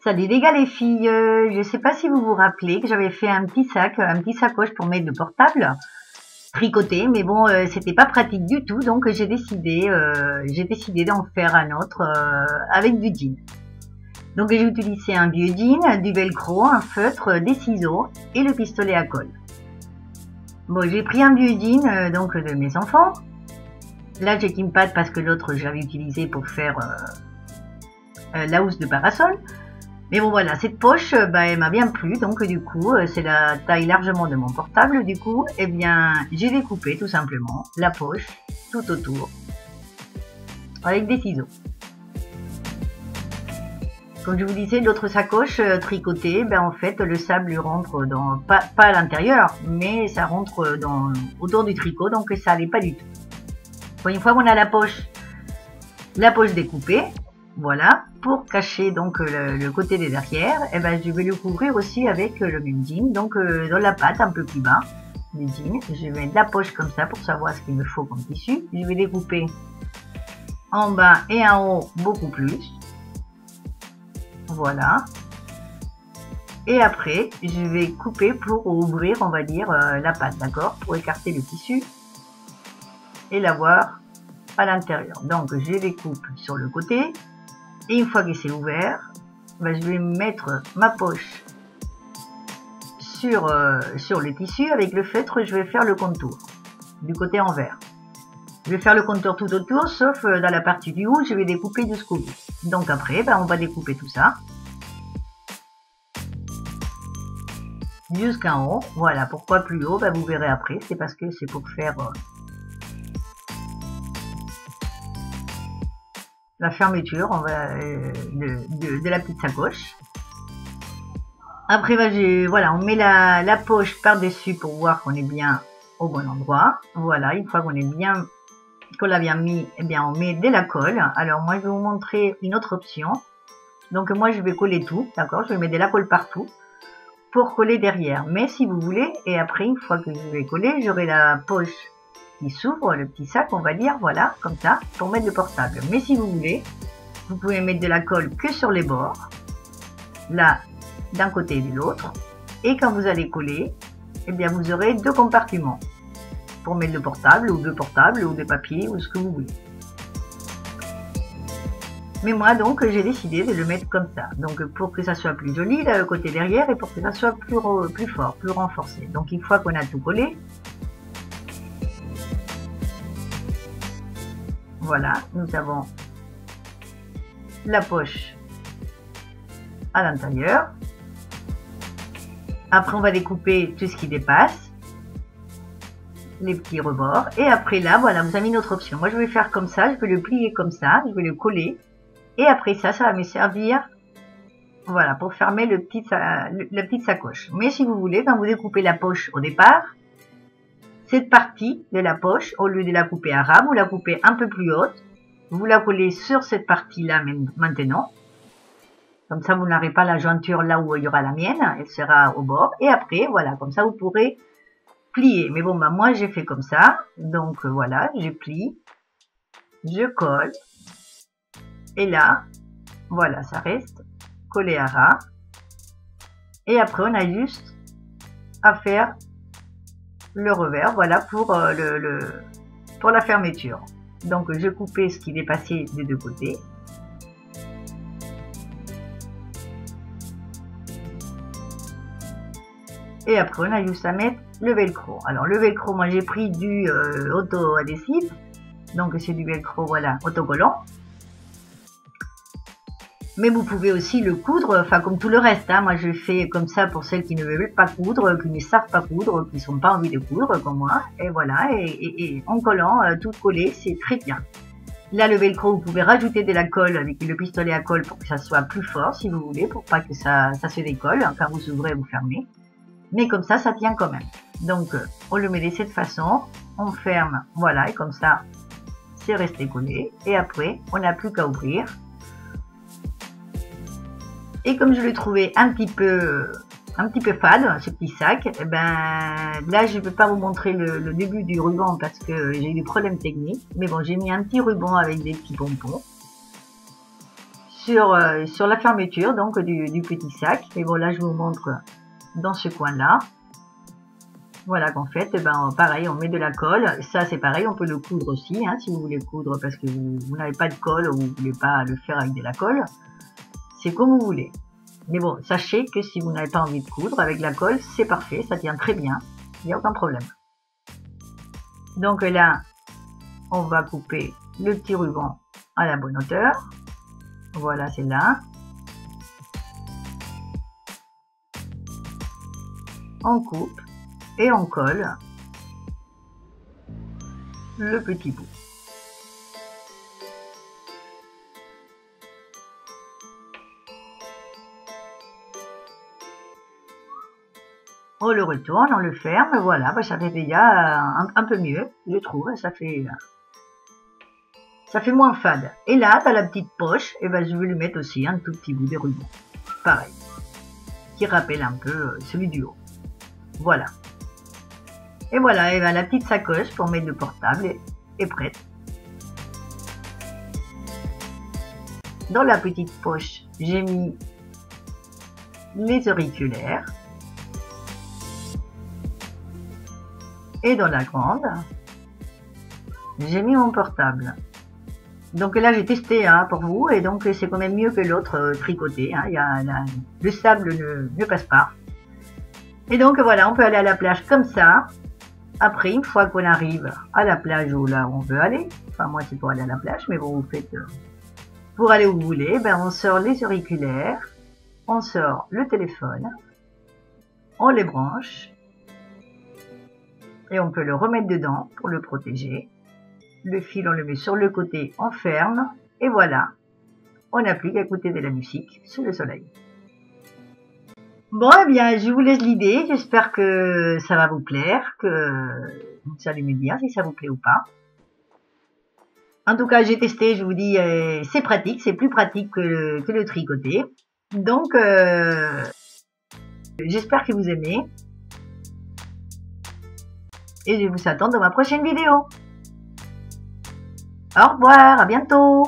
Salut les gars les filles, je sais pas si vous vous rappelez que j'avais fait un petit sacoche pour mettre le portable tricoté, mais bon c'était pas pratique du tout, donc j'ai décidé d'en faire un autre avec du jean. Donc j'ai utilisé un vieux jean, du velcro, un feutre, des ciseaux et le pistolet à colle. Bon, j'ai pris un vieux jean donc de mes enfants. Là j'ai Kimpat parce que l'autre j'avais utilisé pour faire la housse de parasol. Mais bon voilà, cette poche, elle m'a bien plu, donc du coup, c'est la taille largement de mon portable. Du coup, eh bien, j'ai découpé tout simplement la poche tout autour avec des ciseaux. Comme je vous disais, l'autre sacoche tricotée, en fait, le sable lui rentre dans, pas à l'intérieur, mais ça rentre autour du tricot, donc ça n'allait pas du tout. Bon, une fois qu'on a la poche découpée, voilà, pour cacher donc le côté des derrière, je vais le couvrir aussi avec le même jean, donc dans la patte un peu plus bas du jean, je vais mettre la poche comme ça pour savoir ce qu'il me faut comme tissu. Je vais découper en bas et en haut beaucoup plus, voilà. Et après, je vais couper pour ouvrir, on va dire, la patte, d'accord, pour écarter le tissu et l'avoir à l'intérieur. Donc je découpe sur le côté. Et une fois que c'est ouvert, je vais mettre ma poche sur le tissu. Avec le feutre, je vais faire le contour du côté envers. Je vais faire le contour tout autour, sauf dans la partie du haut, je vais découper jusqu'au bout. Donc après, on va découper tout ça jusqu'en haut. Voilà, pourquoi plus haut, vous verrez après. C'est parce que c'est pour faire la fermeture de la petite sacoche. Après, voilà, on met la poche par-dessus pour voir qu'on est bien au bon endroit. Voilà, une fois qu'on l'a bien mis, on met de la colle. Alors moi, je vais vous montrer une autre option. Donc moi, je vais coller tout, d'accord? Je vais mettre de la colle partout pour coller derrière. Mais si vous voulez, et après, une fois que je vais coller, j'aurai la poche qui s'ouvre, le petit sac, on va dire, voilà, comme ça, pour mettre le portable. Mais si vous voulez, vous pouvez mettre de la colle que sur les bords, là, d'un côté et de l'autre. Et quand vous allez coller, vous aurez deux compartiments pour mettre le portable, ou deux portables, ou des papiers, ou ce que vous voulez. Mais moi, donc, j'ai décidé de le mettre comme ça. Donc, pour que ça soit plus joli, là, le côté derrière, et pour que ça soit plus fort, plus renforcé. Donc, une fois qu'on a tout collé, voilà, nous avons la poche à l'intérieur. Après, on va découper tout ce qui dépasse, les petits rebords. Et après, là, voilà, vous avez une autre option. Moi, je vais faire comme ça, je vais le plier comme ça, je vais le coller. Et après ça, ça va me servir, voilà, pour fermer la petite sacoche. Mais si vous voulez, quand vous découpez la poche au départ, cette partie de la poche, au lieu de la couper à ras, vous la coupez un peu plus haute. Vous la collez sur cette partie-là maintenant. Comme ça, vous n'aurez pas la jointure là où il y aura la mienne. Elle sera au bord. Et après, voilà, comme ça, vous pourrez plier. Mais bon, moi, j'ai fait comme ça. Donc, voilà, je plie. Je colle. Et là, voilà, ça reste collé à ras. Et après, on a juste à faire le revers, voilà, pour la fermeture. Donc je coupais ce qui dépassait des deux côtés. Et après on a juste à mettre le velcro. Alors le velcro, moi j'ai pris du auto-adhésif. Donc c'est du velcro, voilà, autocollant. Mais vous pouvez aussi le coudre, enfin comme tout le reste. Moi je fais comme ça pour celles qui ne veulent pas coudre, qui ne savent pas coudre, qui n'ont pas envie de coudre comme moi. Et voilà, et en collant, tout collé, c'est très bien. Là le velcro, vous pouvez rajouter de la colle avec le pistolet à colle pour que ça soit plus fort si vous voulez, pour pas que ça se décolle quand vous ouvrez et vous fermez. Mais comme ça tient quand même. Donc on le met de cette façon, on ferme, voilà, et comme ça c'est resté collé. Et après on n'a plus qu'à ouvrir. Et comme je l'ai trouvé un petit peu fade, ce petit sac, là je ne peux pas vous montrer le début du ruban parce que j'ai eu des problèmes techniques. Mais bon, j'ai mis un petit ruban avec des petits pompons sur la fermeture donc du petit sac. Et bon, là je vous montre dans ce coin là. Voilà qu'en fait, pareil, on met de la colle. Ça c'est pareil, on peut le coudre aussi, hein, si vous voulez coudre parce que vous n'avez pas de colle ou vous voulez pas le faire avec de la colle. C'est comme vous voulez. Mais bon, sachez que si vous n'avez pas envie de coudre avec la colle, c'est parfait, ça tient très bien. Il n'y a aucun problème. Donc là, on va couper le petit ruban à la bonne hauteur. Voilà, c'est là. On coupe et on colle le petit bout. On le retourne, on le ferme, voilà, ça fait déjà un peu mieux, je trouve, ça fait moins fade. Et là, dans la petite poche, je vais lui mettre aussi un tout petit bout de ruban, pareil, qui rappelle un peu celui du haut. Voilà. Et voilà, et la petite sacoche pour mettre le portable est prête. Dans la petite poche, j'ai mis les auriculaires. Et dans la grande, j'ai mis mon portable. Donc là, j'ai testé pour vous, et donc c'est quand même mieux que l'autre tricoté. Le sable ne passe pas. Et donc voilà, on peut aller à la plage comme ça. Après, une fois qu'on arrive à la plage où là on veut aller, enfin moi c'est pour aller à la plage, mais bon, vous faites pour aller où vous voulez, on sort les auriculaires, on sort le téléphone, on les branche. Et on peut le remettre dedans pour le protéger. Le fil, on le met sur le côté, on ferme. Et voilà, on n'a plus qu'à écouter de la musique sous le soleil. Bon, eh bien, je vous laisse l'idée. J'espère que ça va vous plaire, que vous allez me dire si ça vous plaît ou pas. En tout cas, j'ai testé, je vous dis, c'est pratique, c'est plus pratique que le tricoté. Donc, j'espère que vous aimez. Et je vous attends dans ma prochaine vidéo. Au revoir, à bientôt.